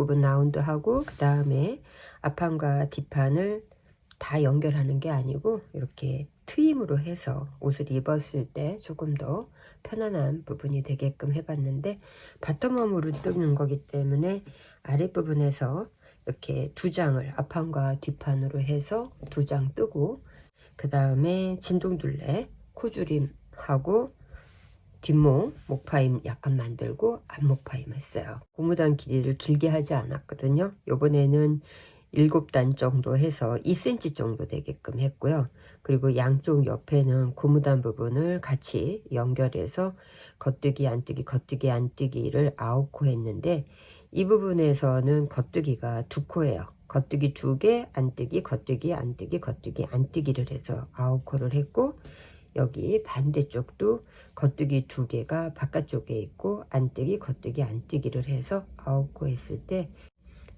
앞부분 라운드하고 그 다음에 앞판과 뒷판을 다 연결하는 게 아니고 이렇게 트임으로 해서 옷을 입었을 때 조금 더 편안한 부분이 되게끔 해봤는데, 바텀웜으로 뜨는 거기 때문에 아랫부분에서 이렇게 두 장을 앞판과 뒷판으로 해서 두 장 뜨고, 그 다음에 진동둘레 코줄임하고 뒷목 목파임 약간 만들고 앞목파임 했어요. 고무단 길이를 길게 하지 않았거든요. 요번에는 7단 정도 해서 2cm 정도 되게끔 했고요. 그리고 양쪽 옆에는 고무단 부분을 같이 연결해서 겉뜨기 안뜨기 겉뜨기 안뜨기를 9코 했는데, 이 부분에서는 겉뜨기가 2코예요. 겉뜨기 2개 안뜨기 겉뜨기 안뜨기 겉뜨기 안뜨기를 해서 9코를 했고, 여기 반대쪽도 겉뜨기 2개가 바깥쪽에 있고 안뜨기 겉뜨기 안뜨기를 해서 9코 했을 때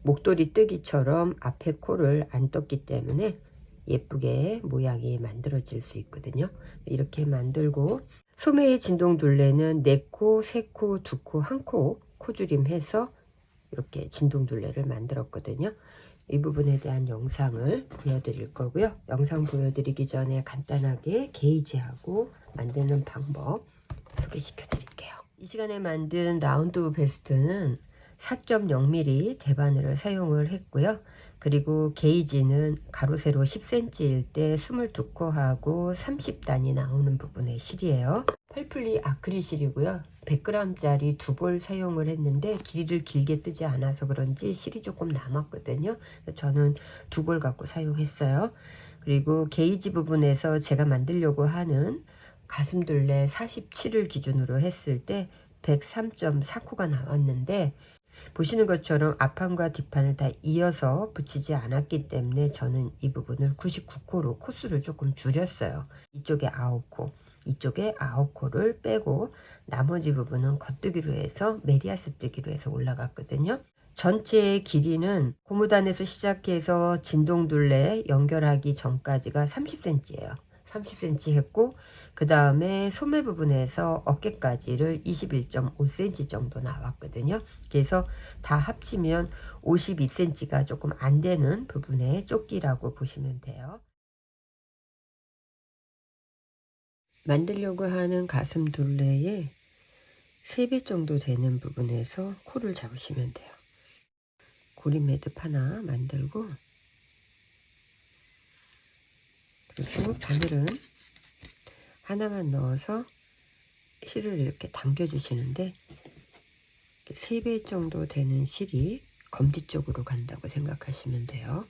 목도리 뜨기처럼 앞에 코를 안 떴기 때문에 예쁘게 모양이 만들어질 수 있거든요. 이렇게 만들고, 소매의 진동둘레는 4코, 3코, 2코, 1코 코줄임 해서 이렇게 진동둘레를 만들었거든요. 이 부분에 대한 영상을 보여드릴 거고요. 영상 보여드리기 전에 간단하게 게이지하고 만드는 방법 소개시켜 드릴게요. 이 시간에 만든 라운드 베스트는 4.0mm 대바늘을 사용을 했고요. 그리고 게이지는 가로 세로 10cm일 때 22코하고 30단이 나오는 부분의 실이에요. 펄플리 아크릴 실이고요. 100g짜리 2볼 사용을 했는데 길이를 길게 뜨지 않아서 그런지 실이 조금 남았거든요. 저는 2볼 갖고 사용했어요. 그리고 게이지 부분에서 제가 만들려고 하는 가슴둘레 47을 기준으로 했을 때 103.4코가 나왔는데, 보시는 것처럼 앞판과 뒷판을 다 이어서 붙이지 않았기 때문에 저는 이 부분을 99코로 코수를 조금 줄였어요. 이쪽에 9코, 이쪽에 9코를 빼고 나머지 부분은 겉뜨기로 해서 메리아스 뜨기로 해서 올라갔거든요. 전체의 길이는 고무단에서 시작해서 진동둘레 연결하기 전까지가 30cm예요. 30cm 했고, 그 다음에 소매 부분에서 어깨까지를 21.5cm 정도 나왔거든요. 그래서 다 합치면 52cm가 조금 안 되는 부분의 조끼라고 보시면 돼요. 만들려고 하는 가슴 둘레의 3배 정도 되는 부분에서 코를 잡으시면 돼요. 고리 매듭 하나 만들고, 그리고 바늘은 하나만 넣어서 실을 이렇게 당겨 주시는데, 3배 정도 되는 실이 검지 쪽으로 간다고 생각하시면 돼요.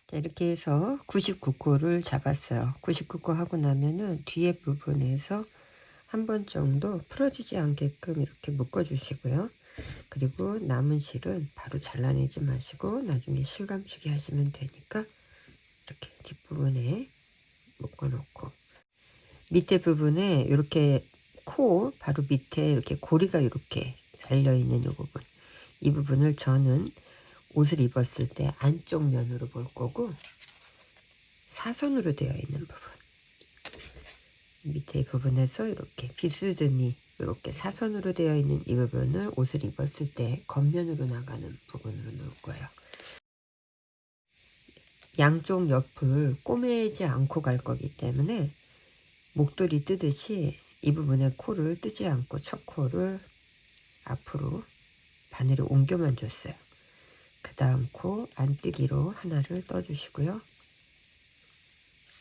자, 이렇게 해서 99코를 잡았어요. 99코 하고 나면은 뒤에 부분에서 한 번 정도 풀어지지 않게끔 이렇게 묶어 주시고요. 그리고 남은 실은 바로 잘라내지 마시고 나중에 실감추기 하시면 되니까 이렇게 뒷부분에 묶어 놓고, 밑에 부분에 이렇게 코 바로 밑에 이렇게 고리가 이렇게 달려 있는 이 부분을 저는 옷을 입었을 때 안쪽 면으로 볼 거고, 사선으로 되어 있는 부분, 밑에 부분에서 이렇게 비스듬히 이렇게 사선으로 되어 있는 이 부분을 옷을 입었을 때 겉면으로 나가는 부분으로 놓을 거예요. 양쪽 옆을 꼬매지 않고 갈 거기 때문에 목도리 뜨듯이 이 부분에 코를 뜨지 않고 첫 코를 앞으로 바늘을 옮겨만 줬어요. 그 다음 코 안뜨기로 하나를 떠주시고요.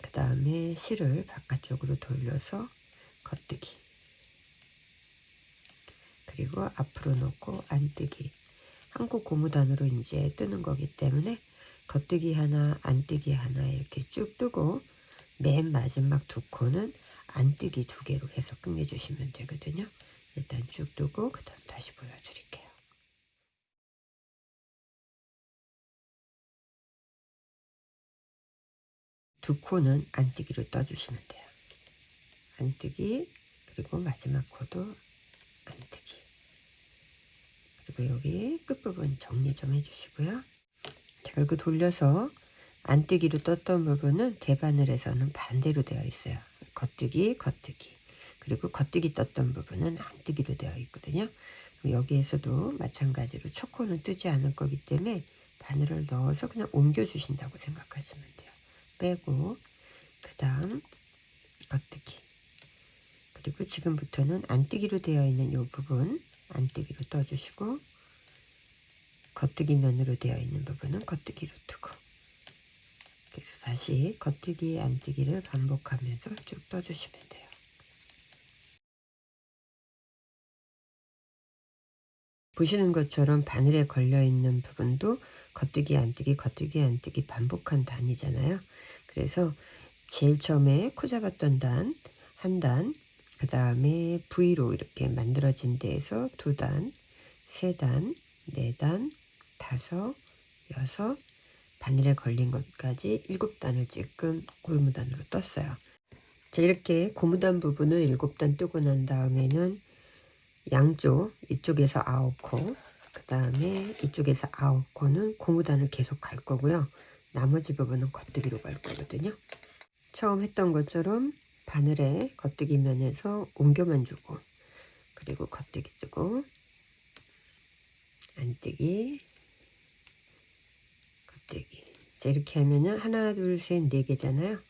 그 다음에 실을 바깥쪽으로 돌려서 겉뜨기, 그리고 앞으로 놓고 안뜨기. 한국 고무단으로 이제 뜨는 거기 때문에 겉뜨기 하나 안뜨기 하나 이렇게 쭉 뜨고, 맨 마지막 2코는 안뜨기 2개로 해서 끝내주시면 되거든요. 일단 쭉 뜨고 그 다음 다시 보여드릴게요. 두 코는 안뜨기로 떠주시면 돼요. 안뜨기, 그리고 마지막 코도 안뜨기. 그리고 여기 끝부분 정리 좀 해주시고요. 자, 그리고 돌려서 안뜨기로 떴던 부분은 대바늘에서는 반대로 되어 있어요. 겉뜨기, 겉뜨기. 그리고 겉뜨기 떴던 부분은 안뜨기로 되어 있거든요. 여기에서도 마찬가지로 초코는 뜨지 않을 거기 때문에 바늘을 넣어서 그냥 옮겨 주신다고 생각하시면 돼요. 빼고 그 다음 겉뜨기. 그리고 지금부터는 안뜨기로 되어 있는 이 부분 안뜨기로 떠주시고, 겉뜨기 면으로 되어 있는 부분은 겉뜨기로 뜨고, 그래서 다시 겉뜨기 안뜨기를 반복하면서 쭉 떠주시면 돼요. 보시는 것처럼 바늘에 걸려 있는 부분도 겉뜨기 안뜨기 겉뜨기 안뜨기 반복한 단이잖아요. 그래서 제일 처음에 코 잡았던 단 한 단, 그 다음에 V로 이렇게 만들어진 데에서 두 단, 세 단, 네 단, 다섯, 여섯, 바늘에 걸린 것까지 7단을 지금 고무단으로 떴어요. 자, 이렇게 고무단 부분을 7단 뜨고 난 다음에는 양쪽 이쪽에서 9코, 그 다음에 이쪽에서 9코는 고무단을 계속 갈 거고요. 나머지 부분은 겉뜨기로 갈 거거든요. 처음 했던 것처럼 바늘에 겉뜨기 면에서 옮겨만 주고, 그리고 겉뜨기 뜨고 안뜨기 겉뜨기. 자, 이렇게 하면은 하나 둘 셋 네 개잖아요.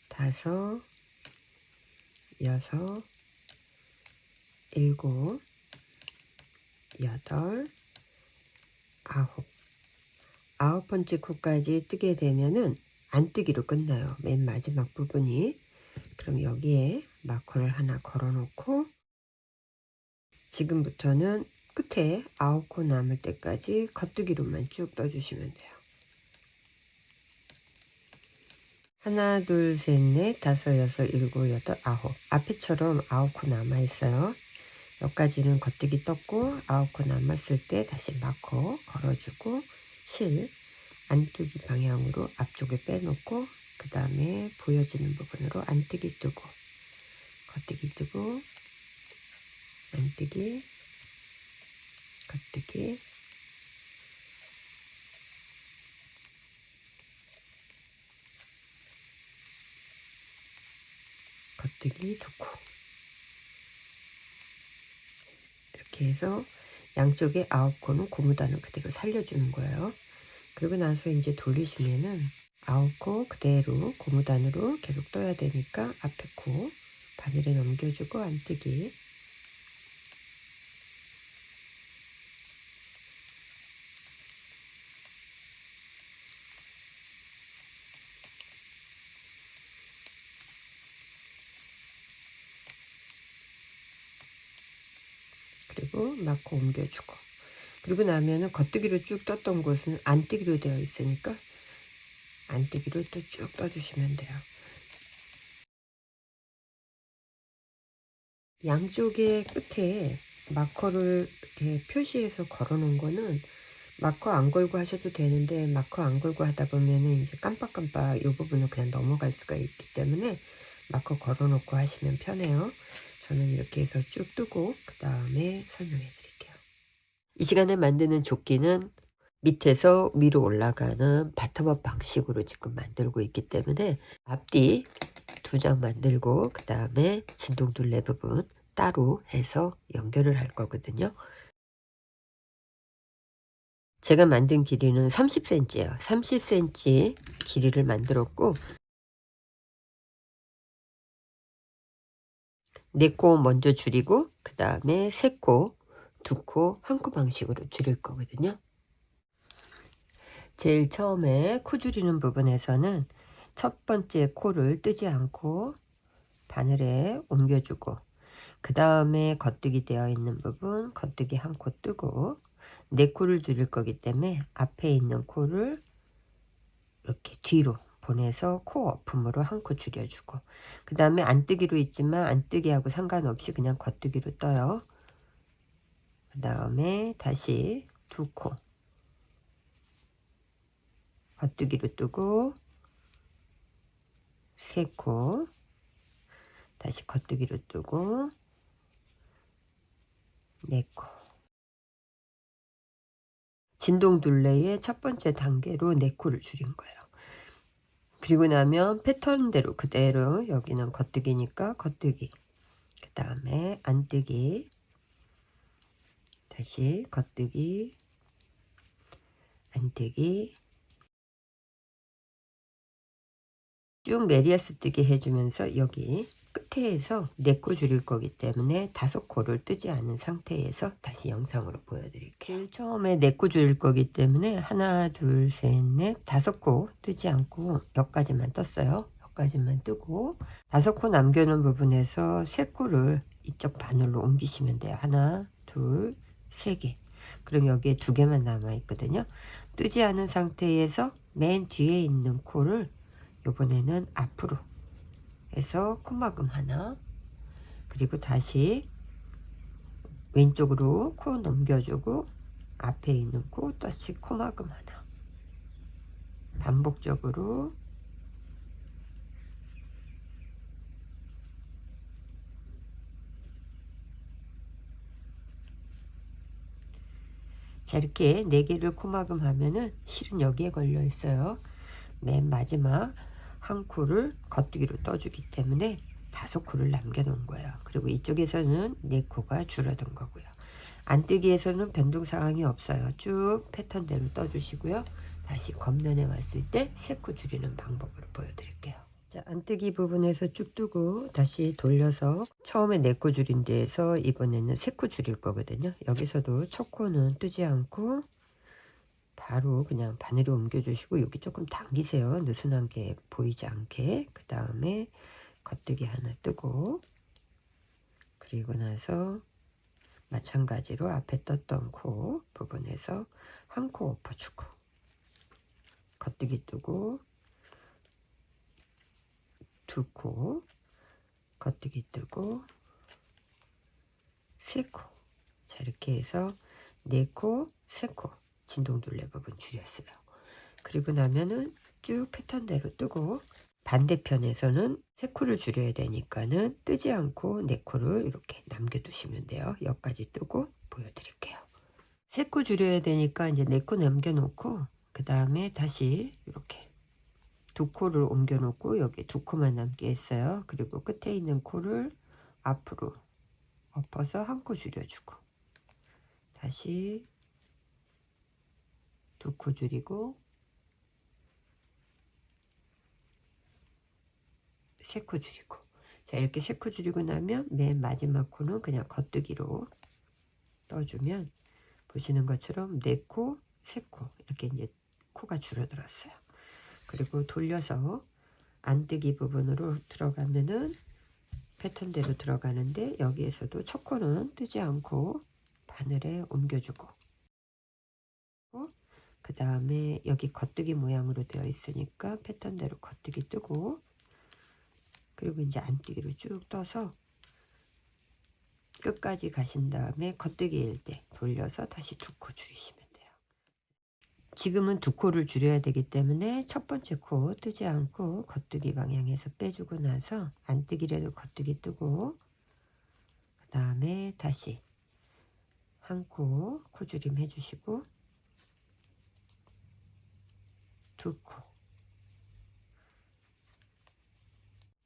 다섯, 여섯, 일곱, 여덟, 아홉 번째 코까지 뜨게 되면은 안뜨기로 끝나요. 맨 마지막 부분이. 그럼 여기에 마커를 하나 걸어 놓고, 지금부터는 끝에 9코 남을 때까지 겉뜨기로만 쭉 떠주시면 돼요. 하나 둘 셋 넷 다섯 여섯 일곱 여덟 아홉. 앞에처럼 9코 남아 있어요. 여기까지는 겉뜨기 떴고 9코 남았을 때 다시 마커 걸어주고 실 안뜨기 방향으로 앞쪽에 빼놓고, 그 다음에 보여지는 부분으로 안뜨기 뜨고 겉뜨기 뜨고 안뜨기 겉뜨기 겉뜨기 두 코. 이렇게 해서 양쪽에 9코는 고무단을 그대로 살려주는 거예요. 그리고 나서 이제 돌리시면은 9코 그대로 고무단으로 계속 떠야 되니까 앞에 코 바늘에 넘겨주고 안뜨기. 그리고 마커 옮겨주고. 그리고 나면은 겉뜨기로 쭉 떴던 곳은 안뜨기로 되어 있으니까 안뜨기로 또 쭉 떠주시면 돼요. 양쪽의 끝에 마커를 이렇게 표시해서 걸어 놓은 거는 마커 안 걸고 하셔도 되는데, 마커 안 걸고 하다 보면은 이제 깜빡깜빡 이 부분을 그냥 넘어갈 수가 있기 때문에 마커 걸어 놓고 하시면 편해요. 저는 이렇게 해서 쭉 뜨고 그 다음에 설명해 드릴게요. 이 시간에 만드는 조끼는 밑에서 위로 올라가는 바텀업 방식으로 지금 만들고 있기 때문에 앞뒤 2장 만들고 그 다음에 진동둘레 부분 따로 해서 연결을 할 거거든요. 제가 만든 길이는 30cm예요. 30cm 길이를 만들었고, 4코 먼저 줄이고 그 다음에 3코, 2코, 1코 방식으로 줄일 거거든요. 제일 처음에 코 줄이는 부분에서는 첫 번째 코를 뜨지 않고 바늘에 옮겨주고, 그 다음에 겉뜨기 되어 있는 부분 겉뜨기 1코 뜨고, 4코를 줄일 거기 때문에 앞에 있는 코를 이렇게 뒤로 보내서 코 어품으로 1코 줄여주고, 그 다음에 안뜨기로 있지만 안뜨기하고 상관없이 그냥 겉뜨기로 떠요. 그 다음에 다시 2코 겉뜨기로 뜨고, 3코 다시 겉뜨기로 뜨고, 4코. 진동둘레의 첫 번째 단계로 4코를 줄인 거예요. 그리고 나면 패턴대로 그대로 여기는 겉뜨기니까 겉뜨기, 그 다음에 안뜨기, 다시 겉뜨기, 안뜨기, 쭉 메리아스 뜨기 해주면서 여기 끝에서 4코 줄일 거기 때문에 5코를 뜨지 않은 상태에서 다시 영상으로 보여드릴게요. 제일 처음에 4코 줄일 거기 때문에 하나, 둘, 셋, 넷, 5코 뜨지 않고 여기까지만 떴어요. 여기까지만 뜨고 5코 남겨놓은 부분에서 3코를 이쪽 바늘로 옮기시면 돼요. 하나, 둘, 3개. 그럼 여기에 2개만 남아 있거든요. 뜨지 않은 상태에서 맨 뒤에 있는 코를 이번에는 앞으로 해서 코막음 하나, 그리고 다시 왼쪽으로 코 넘겨주고 앞에 있는 코 다시 코막음 하나, 반복적으로 자, 이렇게 4개를 코막음 하면은 실은 여기에 걸려 있어요. 맨 마지막 한 코를 겉뜨기로 떠주기 때문에 5코를 남겨 놓은 거예요. 그리고 이쪽에서는 4코가 줄어든 거고요. 안뜨기에서는 변동 사항이 없어요. 쭉 패턴대로 떠주시고요. 다시 겉면에 왔을 때 3코 줄이는 방법으로 보여드릴게요. 자, 안뜨기 부분에서 쭉 뜨고 다시 돌려서 처음에 4코 줄인 데에서 이번에는 3코 줄일 거거든요. 여기서도 첫 코는 뜨지 않고 바로 그냥 바늘을 옮겨주시고 여기 조금 당기세요. 느슨한 게 보이지 않게. 그 다음에 겉뜨기 하나 뜨고, 그리고 나서 마찬가지로 앞에 떴던 코 부분에서 한 코 엎어주고 겉뜨기 뜨고 2코 겉뜨기 뜨고 3코. 자, 이렇게 해서 4코 3코 진동둘레 부분 줄였어요. 그리고 나면은 쭉 패턴대로 뜨고 반대편에서는 3코를 줄여야 되니까는 뜨지 않고 4코를 이렇게 남겨두시면 돼요. 여기까지 뜨고 보여드릴게요. 3코 줄여야 되니까 이제 4코 남겨놓고 그 다음에 다시 이렇게 2코를 옮겨놓고 여기 2코만 남게 했어요. 그리고 끝에 있는 코를 앞으로 엎어서 1코 줄여주고 다시 2코 줄이고 3코 줄이고. 자, 이렇게 3코 줄이고 나면 맨 마지막 코는 그냥 겉뜨기로 떠주면 보시는 것처럼 4코 3코 이렇게 이제 코가 줄어들었어요. 그리고 돌려서 안뜨기 부분으로 들어가면은 패턴대로 들어가는데 여기에서도 첫 코는 뜨지 않고 바늘에 옮겨주고, 그 다음에 여기 겉뜨기 모양으로 되어 있으니까 패턴대로 겉뜨기 뜨고, 그리고 이제 안뜨기로 쭉 떠서 끝까지 가신 다음에 겉뜨기일 때 돌려서 다시 2코 줄이시면 돼요. 지금은 2코를 줄여야 되기 때문에 첫 번째 코 뜨지 않고 겉뜨기 방향에서 빼주고 나서 안뜨기라도 겉뜨기 뜨고 그 다음에 다시 1코 코줄임 해주시고 2코.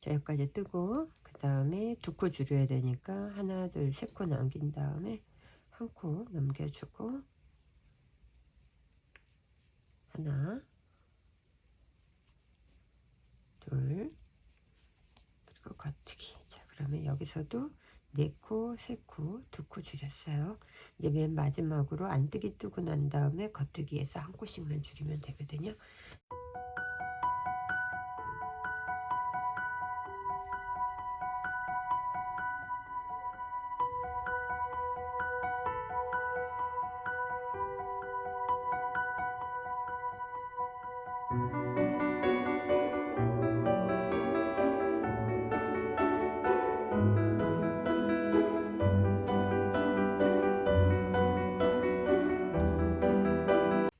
자, 여기까지 뜨고 그 다음에 2코 줄여야 되니까 하나, 둘, 3코 남긴 다음에 1코 넘겨주고 하나, 둘, 그리고 겉뜨기. 자, 그러면 여기서도 4코, 3코, 2코 줄였어요. 이제 맨 마지막으로 안뜨기 뜨고 난 다음에 겉뜨기에서 1코씩만 줄이면 되거든요.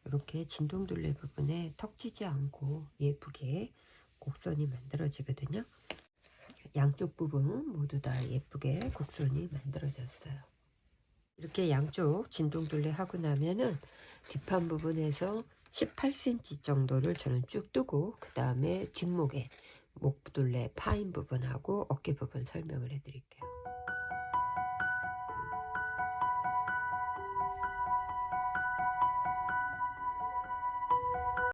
이렇게 진동둘레 부분에 턱지지 않고 예쁘게 곡선이 만들어지거든요. 양쪽 부분 모두 다 예쁘게 곡선이 만들어졌어요. 이렇게 양쪽 진동둘레 하고 나면은 뒷판 부분에서 18cm 정도를 저는 쭉 뜨고 그 다음에 뒷목에 목둘레 파인 부분하고 어깨 부분 설명을 해 드릴게요.